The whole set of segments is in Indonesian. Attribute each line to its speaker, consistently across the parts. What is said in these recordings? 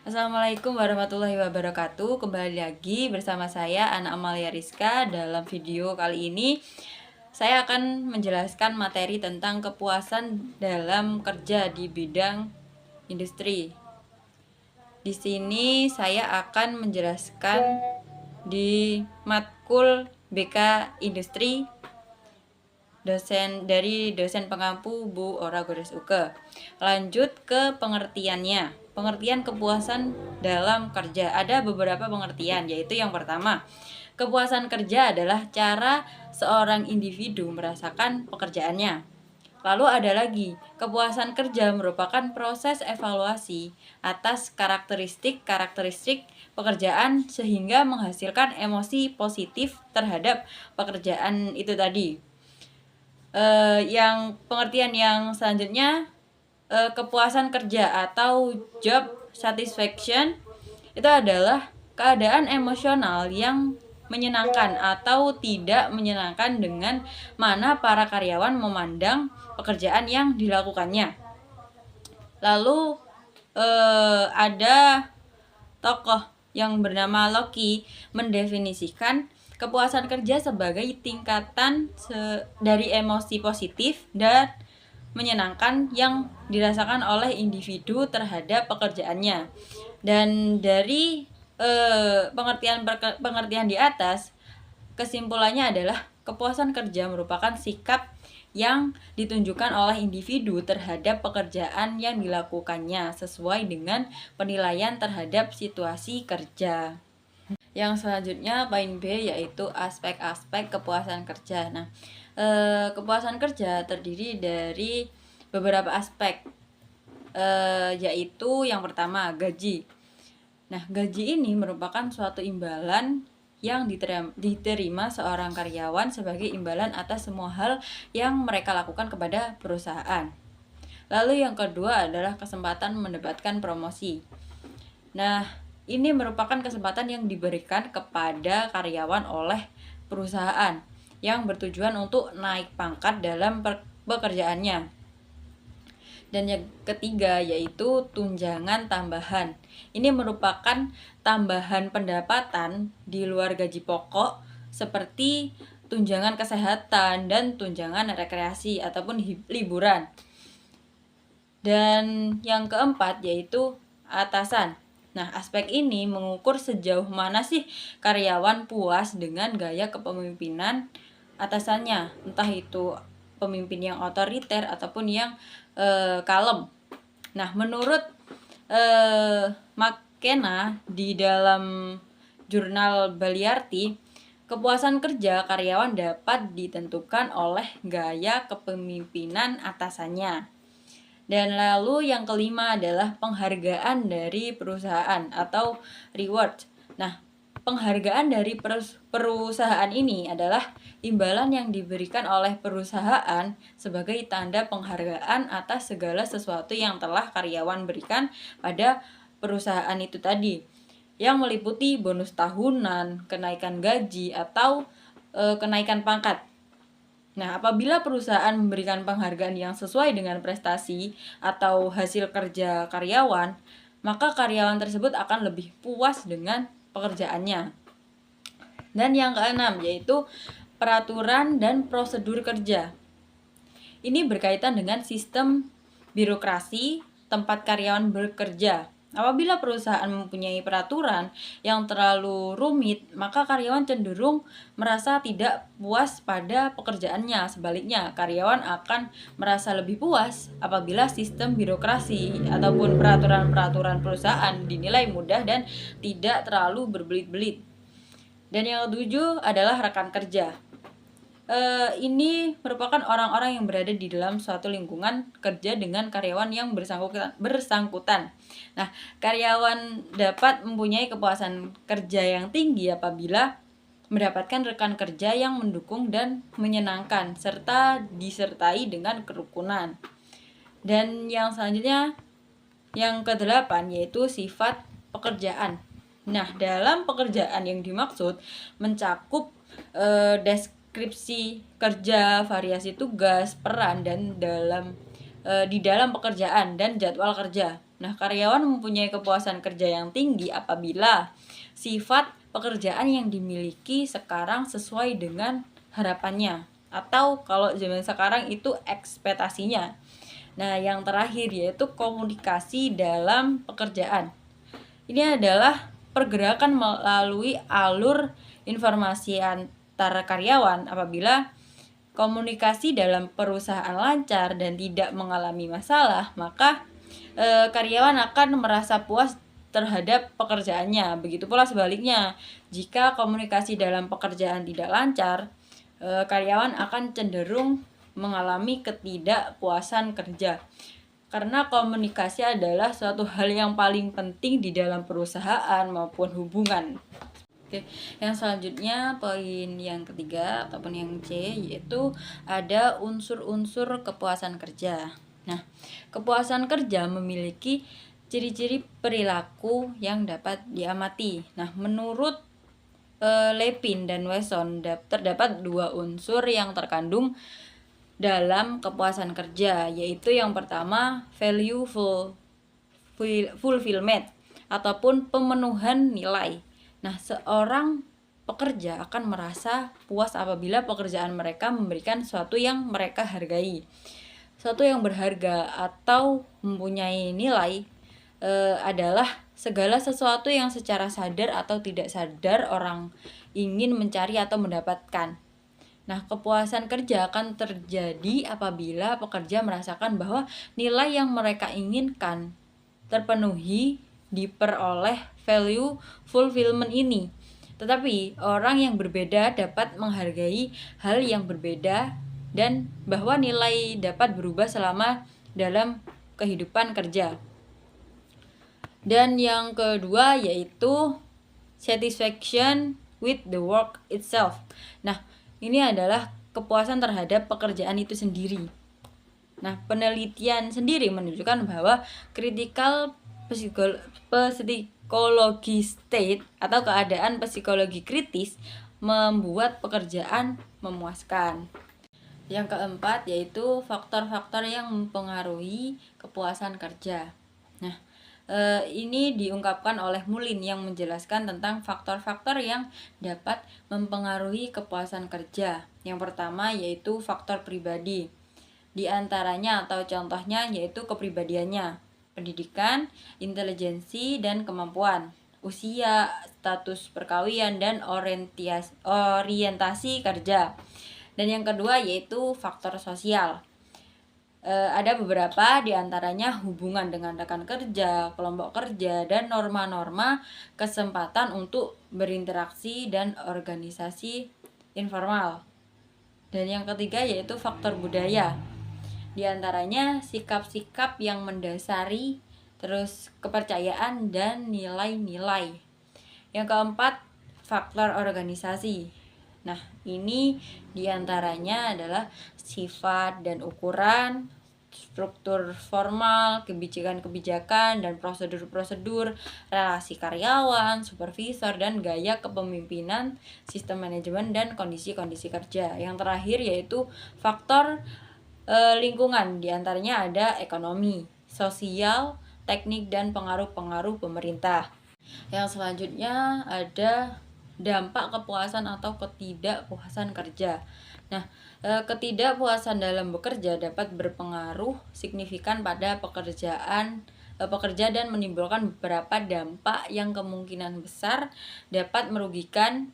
Speaker 1: Assalamualaikum warahmatullahi wabarakatuh. Kembali lagi bersama saya Ana Amalia Rizka. Dalam video kali ini saya akan menjelaskan materi tentang kepuasan dalam kerja di bidang industri. Di sini saya akan menjelaskan di matkul BK Industri dosen pengampu Bu Ora Gores Uke. Lanjut ke pengertiannya. Pengertian kepuasan dalam kerja. Ada beberapa pengertian, yaitu yang pertama, kepuasan kerja adalah cara seorang individu merasakan pekerjaannya. Lalu ada lagi, kepuasan kerja merupakan proses evaluasi atas karakteristik pekerjaan sehingga menghasilkan emosi positif terhadap pekerjaan itu tadi. Yang pengertian yang selanjutnya, kepuasan kerja atau job satisfaction itu adalah keadaan emosional yang menyenangkan atau tidak menyenangkan dengan mana para karyawan memandang pekerjaan yang dilakukannya. Lalu ada tokoh yang bernama Loki mendefinisikan kepuasan kerja sebagai tingkatan dari emosi positif dan menyenangkan yang dirasakan oleh individu terhadap pekerjaannya. Dan dari pengertian di atas, kesimpulannya adalah kepuasan kerja merupakan sikap yang ditunjukkan oleh individu terhadap pekerjaan yang dilakukannya sesuai dengan penilaian terhadap situasi kerja. Yang selanjutnya poin B, yaitu aspek-aspek kepuasan kerja. Nah, kepuasan kerja terdiri dari beberapa aspek, yaitu yang pertama gaji. Nah, gaji ini merupakan suatu imbalan yang diterima seorang karyawan sebagai imbalan atas semua hal yang mereka lakukan kepada perusahaan. Lalu yang kedua adalah kesempatan mendapatkan promosi. Nah, ini merupakan kesempatan yang diberikan kepada karyawan oleh perusahaan yang bertujuan untuk naik pangkat dalam pekerjaannya. Dan yang ketiga yaitu tunjangan tambahan. Ini merupakan tambahan pendapatan di luar gaji pokok seperti tunjangan kesehatan dan tunjangan rekreasi ataupun liburan. Dan yang keempat yaitu atasan. Nah, aspek ini mengukur sejauh mana sih karyawan puas dengan gaya kepemimpinan atasannya, entah itu pemimpin yang otoriter ataupun yang kalem. Nah, menurut McKenna di dalam jurnal Baliarti, kepuasan kerja karyawan dapat ditentukan oleh gaya kepemimpinan atasannya. Dan lalu yang kelima adalah penghargaan dari perusahaan atau reward. Nah, penghargaan dari perusahaan ini adalah imbalan yang diberikan oleh perusahaan sebagai tanda penghargaan atas segala sesuatu yang telah karyawan berikan pada perusahaan itu tadi, yang meliputi bonus tahunan, kenaikan gaji, atau kenaikan pangkat. Nah, apabila perusahaan memberikan penghargaan yang sesuai dengan prestasi atau hasil kerja karyawan, maka karyawan tersebut akan lebih puas dengan pekerjaannya. Dan yang keenam yaitu peraturan dan prosedur kerja. Ini berkaitan dengan sistem birokrasi tempat karyawan bekerja. Apabila perusahaan mempunyai peraturan yang terlalu rumit, maka karyawan cenderung merasa tidak puas pada pekerjaannya. Sebaliknya, karyawan akan merasa lebih puas apabila sistem birokrasi ataupun peraturan-peraturan perusahaan dinilai mudah dan tidak terlalu berbelit-belit. Dan yang ketujuh adalah rekan kerja. Ini merupakan orang-orang yang berada di dalam suatu lingkungan kerja dengan karyawan yang bersangkutan. Nah, karyawan dapat mempunyai kepuasan kerja yang tinggi apabila mendapatkan rekan kerja yang mendukung dan menyenangkan serta disertai dengan kerukunan. Dan yang selanjutnya, yang kedelapan yaitu sifat pekerjaan. Nah, dalam pekerjaan yang dimaksud mencakup deskripsi kerja, variasi tugas, peran dan di dalam pekerjaan dan jadwal kerja. Nah, karyawan mempunyai kepuasan kerja yang tinggi apabila sifat pekerjaan yang dimiliki sekarang sesuai dengan harapannya, atau kalau zaman sekarang itu ekspektasinya. Nah, yang terakhir yaitu komunikasi dalam pekerjaan. Ini adalah pergerakan melalui alur informasi antar karyawan. Apabila komunikasi dalam perusahaan lancar dan tidak mengalami masalah, maka karyawan akan merasa puas terhadap pekerjaannya. Begitu pula sebaliknya, jika komunikasi dalam pekerjaan tidak lancar, karyawan akan cenderung mengalami ketidakpuasan kerja. Karena komunikasi adalah suatu hal yang paling penting di dalam perusahaan maupun hubungan. Oke, yang selanjutnya poin yang ketiga ataupun yang C, yaitu ada unsur-unsur kepuasan kerja. Nah, kepuasan kerja memiliki ciri-ciri perilaku yang dapat diamati. Nah, menurut Lepin dan Wesson, terdapat dua unsur yang terkandung dalam kepuasan kerja, yaitu yang pertama value fulfillment ataupun pemenuhan nilai. Nah, seorang pekerja akan merasa puas apabila pekerjaan mereka memberikan sesuatu yang mereka hargai, sesuatu yang berharga atau mempunyai nilai. Adalah segala sesuatu yang secara sadar atau tidak sadar orang ingin mencari atau mendapatkan. Nah, kepuasan kerja akan terjadi apabila pekerja merasakan bahwa nilai yang mereka inginkan terpenuhi diperoleh value fulfillment ini. Tetapi orang yang berbeda dapat menghargai hal yang berbeda dan bahwa nilai dapat berubah selama dalam kehidupan kerja. Dan yang kedua yaitu satisfaction with the work itself. Nah, ini adalah kepuasan terhadap pekerjaan itu sendiri. Nah, penelitian sendiri menunjukkan bahwa critical psychology state atau keadaan psikologi kritis membuat pekerjaan memuaskan. Yang keempat yaitu faktor-faktor yang mempengaruhi kepuasan kerja. Nah, ini diungkapkan oleh Mullin yang menjelaskan tentang faktor-faktor yang dapat mempengaruhi kepuasan kerja. Yang pertama yaitu faktor pribadi. Di antaranya atau contohnya yaitu kepribadiannya, pendidikan, intelijensi dan kemampuan, usia, status perkawinan dan orientasi kerja. Dan yang kedua yaitu faktor sosial. Ada beberapa diantaranya hubungan dengan rekan kerja, kelompok kerja, dan norma-norma kesempatan untuk berinteraksi dan organisasi informal. Dan yang ketiga yaitu faktor budaya. Diantaranya sikap-sikap yang mendasari, terus kepercayaan dan nilai-nilai. Yang keempat faktor organisasi. Nah, ini diantaranya adalah sifat dan ukuran, struktur formal, kebijakan-kebijakan, dan prosedur-prosedur, relasi karyawan, supervisor, dan gaya kepemimpinan, sistem manajemen, dan kondisi-kondisi kerja. Yang terakhir yaitu faktor lingkungan, diantaranya ada ekonomi, sosial, teknik, dan pengaruh-pengaruh pemerintah. Yang selanjutnya ada dampak kepuasan atau ketidakpuasan kerja. Nah, ketidakpuasan dalam bekerja dapat berpengaruh signifikan pada pekerja dan menimbulkan beberapa dampak yang kemungkinan besar dapat merugikan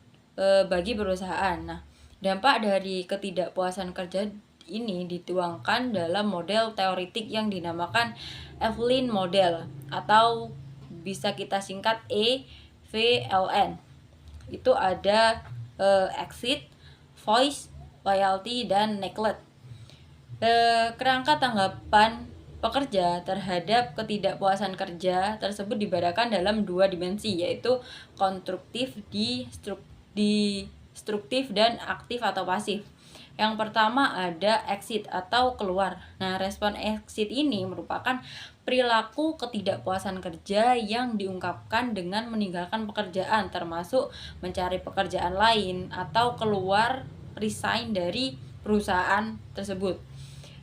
Speaker 1: bagi perusahaan. Nah, dampak dari ketidakpuasan kerja ini dituangkan dalam model teoritik yang dinamakan Evelyn Model atau bisa kita singkat EVLN. Itu ada exit, voice, loyalty, dan neglect. Kerangka tanggapan pekerja terhadap ketidakpuasan kerja tersebut dibedakan dalam dua dimensi, yaitu konstruktif, destruktif, dan aktif atau pasif. Yang pertama ada exit atau keluar. Nah, respon exit ini merupakan perilaku ketidakpuasan kerja yang diungkapkan dengan meninggalkan pekerjaan, termasuk mencari pekerjaan lain atau keluar resign dari perusahaan tersebut.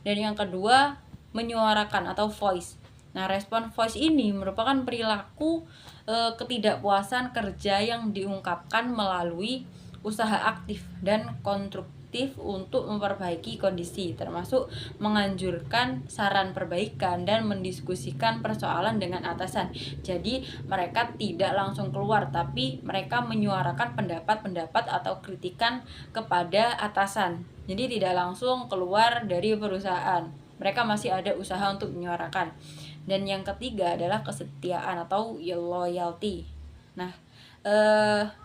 Speaker 1: Dan yang kedua, menyuarakan atau voice. Nah, respon voice ini merupakan perilaku ketidakpuasan kerja yang diungkapkan melalui usaha aktif dan konstruktif untuk memperbaiki kondisi, termasuk menganjurkan saran perbaikan dan mendiskusikan persoalan dengan atasan. Jadi, mereka tidak langsung keluar, tapi mereka menyuarakan pendapat-pendapat atau kritikan kepada atasan. Jadi, tidak langsung keluar dari perusahaan. Mereka masih ada usaha untuk menyuarakan. Dan yang ketiga adalah kesetiaan atau loyalty. Nah,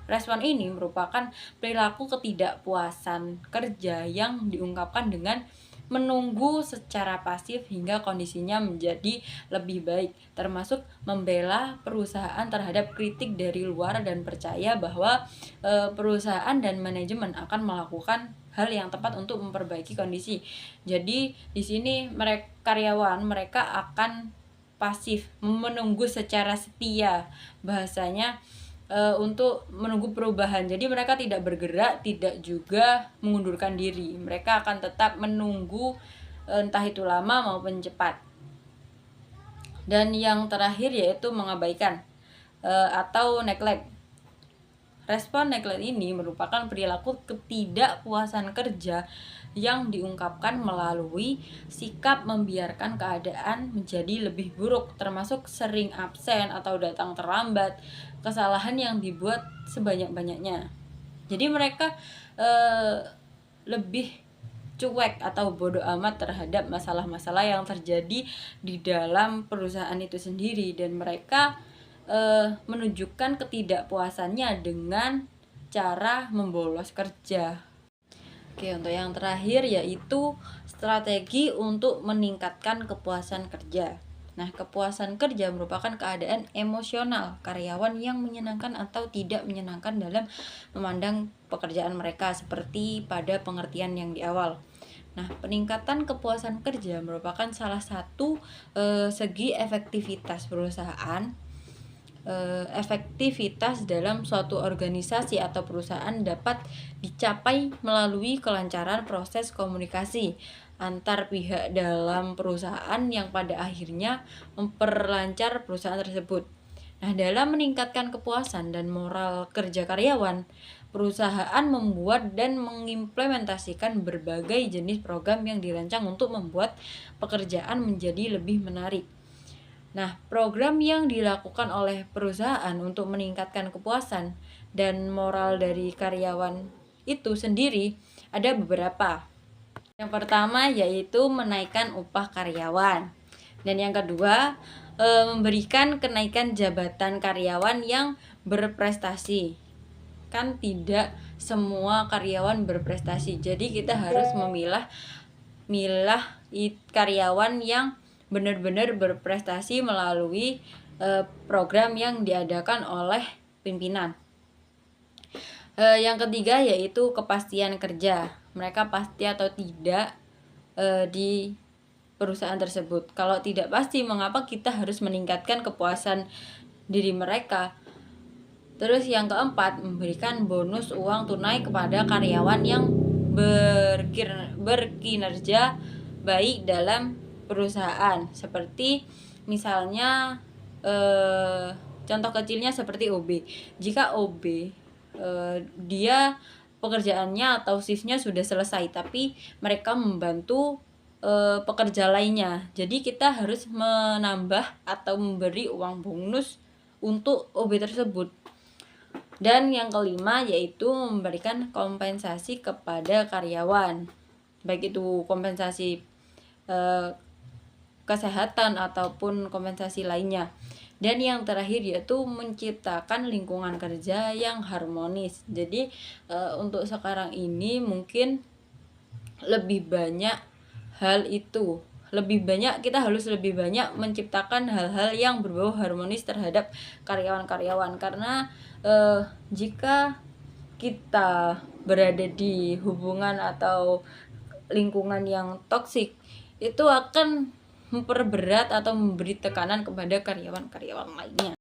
Speaker 1: respon ini merupakan perilaku ketidakpuasan kerja yang diungkapkan dengan menunggu secara pasif hingga kondisinya menjadi lebih baik, termasuk membela perusahaan terhadap kritik dari luar dan percaya bahwa perusahaan dan manajemen akan melakukan hal yang tepat untuk memperbaiki kondisi. Jadi di sini karyawan mereka akan pasif, menunggu secara setia, bahasanya untuk menunggu perubahan. Jadi mereka tidak bergerak, tidak juga mengundurkan diri. Mereka akan tetap menunggu, entah itu lama maupun cepat. Dan yang terakhir yaitu mengabaikan atau neglect. Respon neglect ini merupakan perilaku ketidakpuasan kerja yang diungkapkan melalui sikap membiarkan keadaan menjadi lebih buruk, termasuk sering absen atau datang terlambat, kesalahan yang dibuat sebanyak-banyaknya. Jadi mereka lebih cuek atau bodoh amat terhadap masalah-masalah yang terjadi di dalam perusahaan itu sendiri, dan mereka menunjukkan ketidakpuasannya dengan cara membolos kerja. Oke, untuk yang terakhir yaitu strategi untuk meningkatkan kepuasan kerja. Nah, kepuasan kerja merupakan keadaan emosional karyawan yang menyenangkan atau tidak menyenangkan dalam memandang pekerjaan mereka, seperti pada pengertian yang di awal. Nah, peningkatan kepuasan kerja merupakan salah satu segi efektivitas perusahaan. Efektivitas dalam suatu organisasi atau perusahaan dapat dicapai melalui kelancaran proses komunikasi antar pihak dalam perusahaan yang pada akhirnya memperlancar perusahaan tersebut. Nah, dalam meningkatkan kepuasan dan moral kerja karyawan, perusahaan membuat dan mengimplementasikan berbagai jenis program yang dirancang untuk membuat pekerjaan menjadi lebih menarik. Nah, program yang dilakukan oleh perusahaan untuk meningkatkan kepuasan dan moral dari karyawan itu sendiri ada beberapa. Yang pertama yaitu menaikkan upah karyawan. Dan yang kedua, memberikan kenaikan jabatan karyawan yang berprestasi. Kan tidak semua karyawan berprestasi. Jadi kita harus memilah karyawan yang benar-benar berprestasi melalui program yang diadakan oleh pimpinan. Yang ketiga yaitu kepastian kerja. Mereka pasti atau tidak di perusahaan tersebut. Kalau tidak pasti, mengapa kita harus meningkatkan kepuasan diri mereka? Terus yang keempat, memberikan bonus uang tunai kepada karyawan yang berkinerja baik dalam perusahaan, seperti misalnya contoh kecilnya seperti OB. Jika OB dia pekerjaannya atau shiftnya sudah selesai, tapi mereka membantu pekerja lainnya, jadi kita harus menambah atau memberi uang bonus untuk OB tersebut. Dan yang kelima yaitu memberikan kompensasi kepada karyawan, baik itu kompensasi kesehatan ataupun kompensasi lainnya. Dan yang terakhir yaitu menciptakan lingkungan kerja yang harmonis. Jadi untuk sekarang ini mungkin lebih banyak hal itu. Kita harus lebih banyak menciptakan hal-hal yang berbau harmonis terhadap karyawan-karyawan, karena jika kita berada di hubungan atau lingkungan yang toksik, itu akan memperberat atau memberi tekanan kepada karyawan-karyawan lainnya.